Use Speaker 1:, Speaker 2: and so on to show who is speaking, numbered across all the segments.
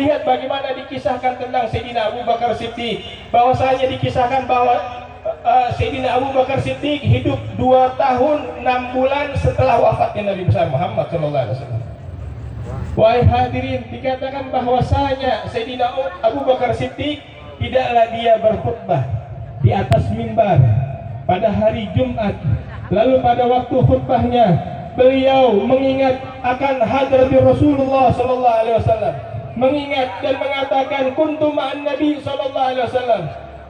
Speaker 1: lihat bagaimana dikisahkan tentang Sayyidina Abu Bakar Siddiq, bahwasanya dikisahkan bahwa Sayyidina Abu Bakar Siddiq hidup 2 tahun 6 bulan setelah wafatnya Nabi besar Muhammad sallallahu alaihi wasallam. Wahai hadirin, dikatakan bahwasanya Sayyidina Abu Bakar Siddiq tidaklah dia berkhutbah di atas mimbar pada hari Jumat, lalu pada waktu khutbahnya beliau mengingat akan hadrat Rasulullah sallallahu alaihi wasallam, mengingat dan mengatakan kuntu ma'an Nabi sallallahu alaihi wasallam,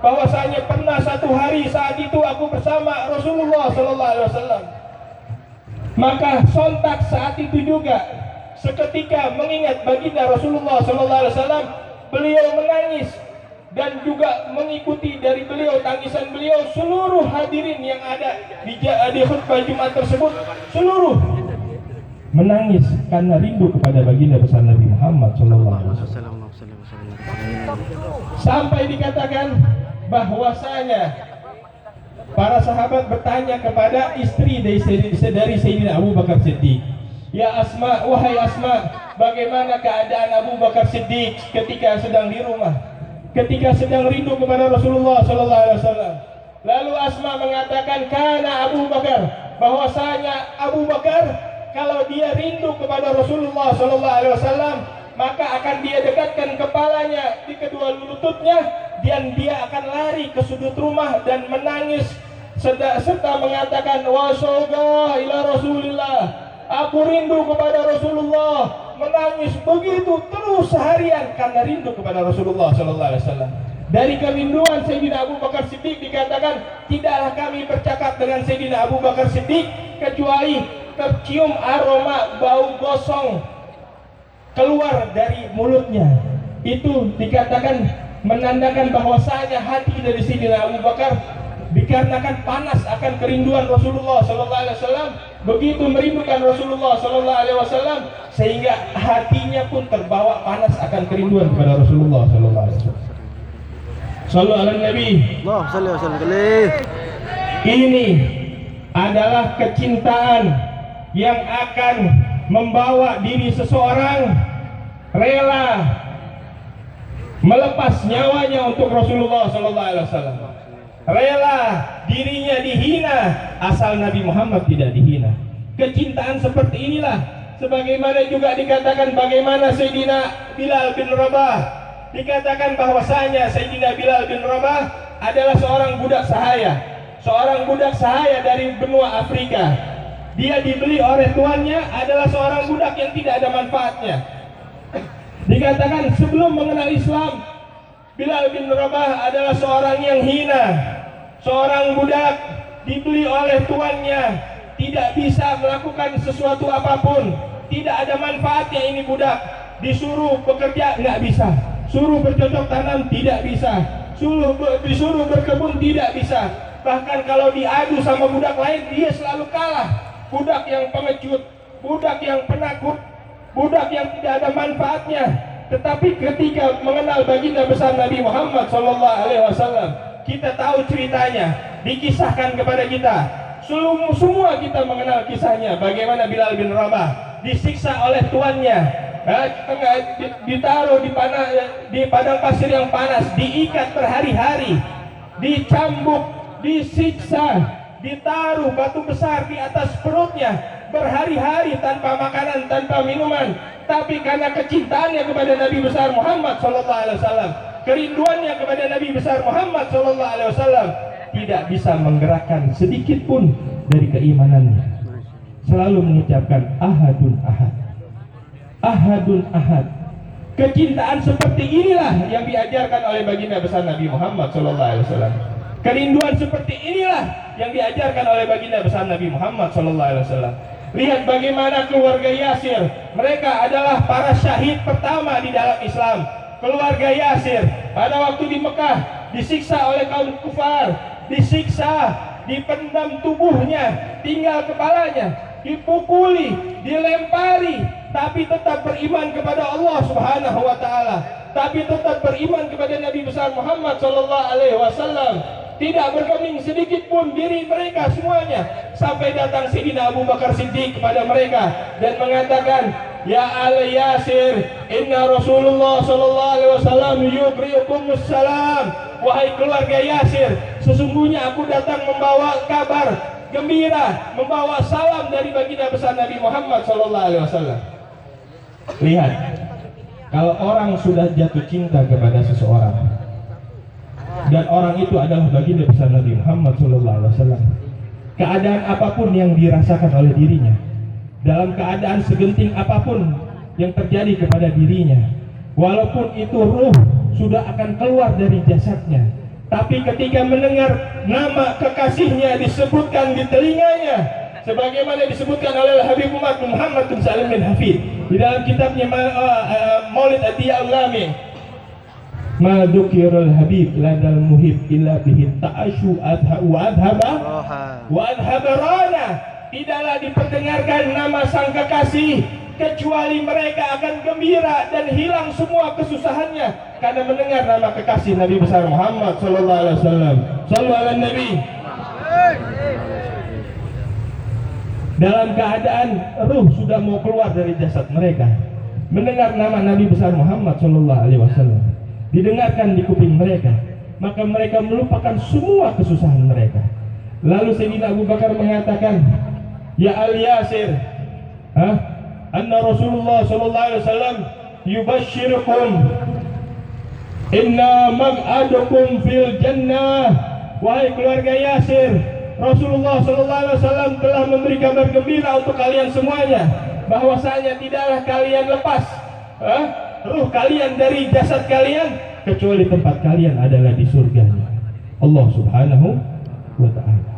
Speaker 1: bahwasanya pernah satu hari saat itu aku bersama Rasulullah sallallahu alaihi wasallam. Maka sontak saat itu juga seketika mengingat baginda Rasulullah sallallahu alaihi wasallam, beliau menangis dan juga mengikuti dari beliau tangisan beliau seluruh hadirin yang ada di khutbah Jumat tersebut, seluruh menangis karena rindu kepada baginda besar Nabi Muhammad sallallahu alaihi wasallam. Sampai dikatakan bahwasanya para sahabat bertanya kepada istri dari Sayyidina Abu Bakar Siddiq, "Ya Asma, wahai Asma, bagaimana keadaan Abu Bakar Siddiq ketika sedang di rumah, ketika sedang rindu kepada Rasulullah sallallahu alaihi wasallam?" Lalu Asma mengatakan, "Kana Abu Bakar," bahwasanya Abu Bakar kalau dia rindu kepada Rasulullah sallallahu alaihi wasallam, maka akan dia dekatkan kepalanya di kedua lututnya dan dia akan lari ke sudut rumah dan menangis serta mengatakan, "Wasauqa ila Rasulillah," aku rindu kepada Rasulullah, menangis begitu terus seharian karena rindu kepada Rasulullah sallallahu alaihi wasallam. Dari kerinduan Sayyidina Abu Bakar Siddiq dikatakan, tidaklah kami bercakap dengan Sayyidina Abu Bakar Siddiq kecuali tercium aroma bau gosong keluar dari mulutnya. Itu dikatakan menandakan bahwasanya hati dari Sayyidina Abu Bakar dikarenakan panas akan kerinduan Rasulullah sallallahu alaihi wasallam, begitu merindukan Rasulullah sallallahu alaihi wasallam sehingga hatinya pun terbawa panas akan kerinduan kepada Rasulullah sallallahu alaihi wasallam. Sallu ala Nabi.
Speaker 2: Allahumma shalli wa sallim.
Speaker 1: Ini adalah kecintaan yang akan membawa diri seseorang rela melepas nyawanya untuk Rasulullah sallallahu alaihi wasallam. Rela dirinya dihina asal Nabi Muhammad tidak dihina. Kecintaan seperti inilah sebagaimana juga dikatakan bagaimana Sayyidina Bilal bin Rabah, dikatakan bahwasanya Sayyidina Bilal bin Rabah adalah seorang budak sahaya dari benua Afrika. Dia dibeli oleh tuannya, adalah seorang budak yang tidak ada manfaatnya. Dikatakan sebelum mengenal Islam, Bilal bin Rabah adalah seorang yang hina, seorang budak dibeli oleh tuannya, tidak bisa melakukan sesuatu apapun, tidak ada manfaatnya ini budak. Disuruh bekerja nggak bisa, suruh bercocok tanam tidak bisa, disuruh berkebun tidak bisa. Bahkan kalau diadu sama budak lain dia selalu kalah. Budak yang pengecut, budak yang penakut, budak yang tidak ada manfaatnya. Tetapi ketika mengenal baginda besar Nabi Muhammad sallallahu alaihi wasallam, kita tahu ceritanya, dikisahkan kepada kita. Semua kita mengenal kisahnya, bagaimana Bilal bin Rabah disiksa oleh tuannya, ditaruh di padang pasir yang panas, diikat berhari-hari, dicambuk, disiksa, ditaruh batu besar di atas perutnya berhari-hari tanpa makanan, tanpa minuman. Tapi karena kecintaannya kepada Nabi besar Muhammad sallallahu alaihi wasallam, kerinduannya kepada Nabi besar Muhammad sallallahu alaihi wasallam, tidak bisa menggerakkan sedikit pun dari keimanannya. Selalu mengucapkan ahadun ahad, ahadun ahad. Kecintaan seperti inilah yang diajarkan oleh baginda besar Nabi Muhammad sallallahu alaihi wasallam. Kerinduan seperti inilah yang diajarkan oleh baginda besar Nabi Muhammad sallallahu alaihi wasallam. Lihat bagaimana keluarga Yasir, mereka adalah para syahid pertama di dalam Islam. Keluarga Yasir pada waktu di Mekah disiksa oleh kaum kufar, disiksa, dipendam tubuhnya, tinggal kepalanya, dipukuli, dilempari, tapi tetap beriman kepada Allah Subhanahu wa taala, tapi tetap beriman kepada Nabi besar Muhammad sallallahu alaihi wasallam. Tidak bergeming sedikit pun diri mereka semuanya, sampai datang Sayyidina Abu Bakar Siddiq kepada mereka dan mengatakan, ya ala Yasir, inna Rasulullah sallallahu alaihi wasallam yuqri'ukumus salam. Wahai keluarga Yasir, sesungguhnya aku datang membawa kabar gembira, membawa salam dari baginda besar Nabi Muhammad sallallahu alaihi wasallam. Lihat, kalau orang sudah jatuh cinta kepada seseorang dan orang itu adalah baginda besar Nabi Muhammad sallallahu alaihi wasallam, keadaan apapun yang dirasakan oleh dirinya, dalam keadaan segenting apapun yang terjadi kepada dirinya, walaupun itu ruh sudah akan keluar dari jasadnya, tapi ketika mendengar nama kekasihnya disebutkan di telinganya, sebagaimana disebutkan oleh Habib Umat Muhammad bin Salim bin Hafid di dalam kitabnya Maulid Adiyah Ulami, ma dzukirul habib ladal muhib illa bihi ta'ashu wa adhaba rana. Tidaklah diperdengarkan nama sang kekasih kecuali mereka akan gembira dan hilang semua kesusahannya karena mendengar nama kekasih Nabi besar Muhammad sallallahu alaihi wasallam. Sallallahu alaihi Nabi. Dalam keadaan ruh sudah mau keluar dari jasad mereka, mendengar nama Nabi besar Muhammad sallallahu alaihi wasallam didengarkan di kuping mereka, maka mereka melupakan semua kesusahan mereka. Lalu Sayyidina Abu Bakar mengatakan, ya al Yasir, anna Rasulullah sallallahu alaihi wasallam yubashshirukum inna maq'adukum fil jannah. Wahai keluarga Yasir, Rasulullah sallallahu alaihi wasallam telah memberi kabar gembira untuk kalian semuanya, bahwasanya tidaklah kalian lepas ruh kalian dari jasad kalian kecuali tempat kalian adalah di surganya Allah Subhanahu wa ta'ala.